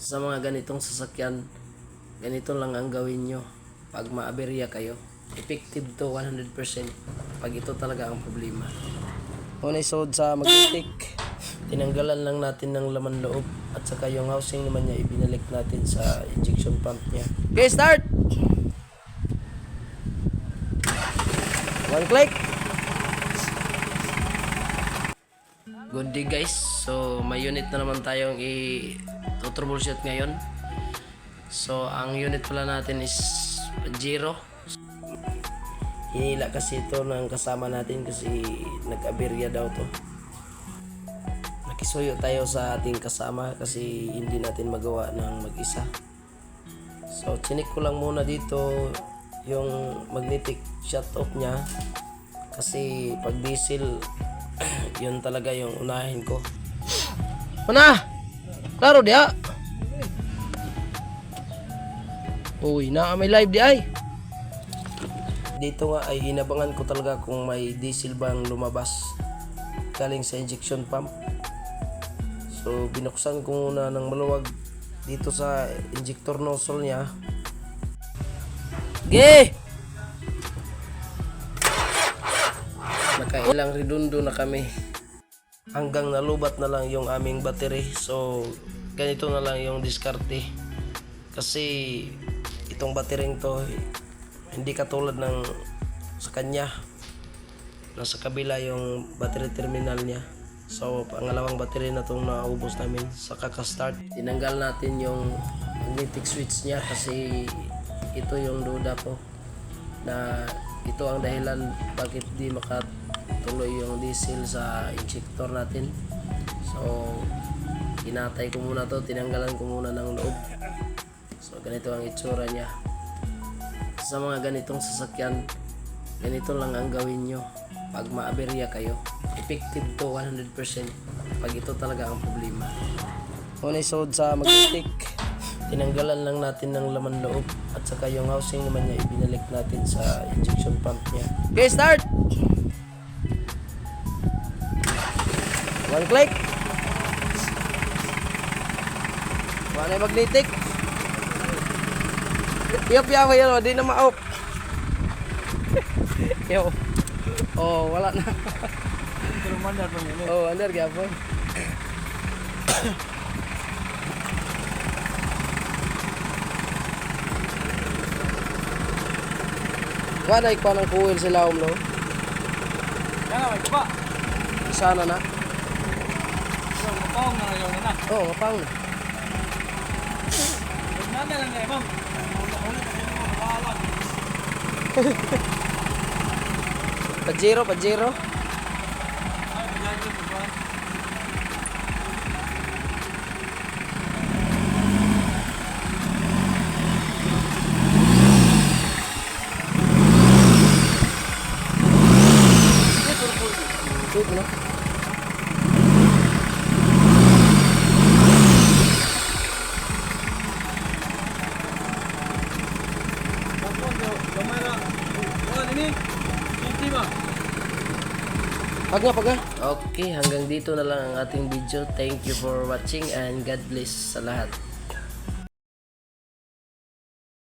Sa mga ganitong sasakyan, ganito lang ang gawin nyo pag maaberya kayo. Effective to 100% pag ito talaga ang problema. Una isod sa magnetic, tinanggalan lang natin ng laman loob at saka yung housing naman niya ibinalik natin sa injection pump niya. Okay, start! One click! Good day guys, so may unit na naman tayong i-troubleshoot ngayon. So ang unit pala natin is 0. Hinila kasi ito ng kasama natin kasi nag-aberya daw to. Nakisuyo tayo sa ating kasama kasi hindi natin magawa ng mag-isa. So chinik ko lang muna dito yung magnetic shut off nya kasi pag diesel yun talaga yung unahin ko. Mana? Klaro dia. Uy, may live di ay. Dito nga ay inabangan ko talaga kung may diesel bang lumabas galing sa injection pump. So binuksan ko muna ng maluwag dito sa injector nozzle niya. Ge! Nakailang redundo na kami hanggang nalubat na lang yung aming battery. So ganito na lang yung diskarte kasi itong battery to hindi katulad ng sa kanya, nasa kabila yung battery terminal niya. So pangalawang battery na itong naubos namin sa kaka-start. Tinanggal natin yung magnetic switch niya kasi ito yung duda ko na ito ang dahilan bakit di makatuloy yung diesel sa injector natin. So kinatay ko muna to, tinanggalan ko muna ng loob. So ganito ang itsura niya. Sa mga ganitong sasakyan, ganito lang ang gawin nyo pag maaberya kayo. Effective to 100% pag ito talaga ang problema. Una isod sa magnetic, tinanggalan lang natin ng laman loob at saka yung housing naman niya ibinalik natin sa injection pump niya. Okay, start! One click! Wala yung magnetic. Piyap-piyap yun, di na ma-off. Yo. Oh, wala na. Pero mandar pa yun. Oh, andar gyapon. Wala ikaw ng kuwil sila no? Yan may pa. Sana na. So, mapawang na ngayon na. Oh, mapang na. Nanda lang ngayon, ma'am. Pajero. Ito na. Pag nga. Okay, hanggang dito na lang ang ating video. Thank you for watching and God bless sa lahat.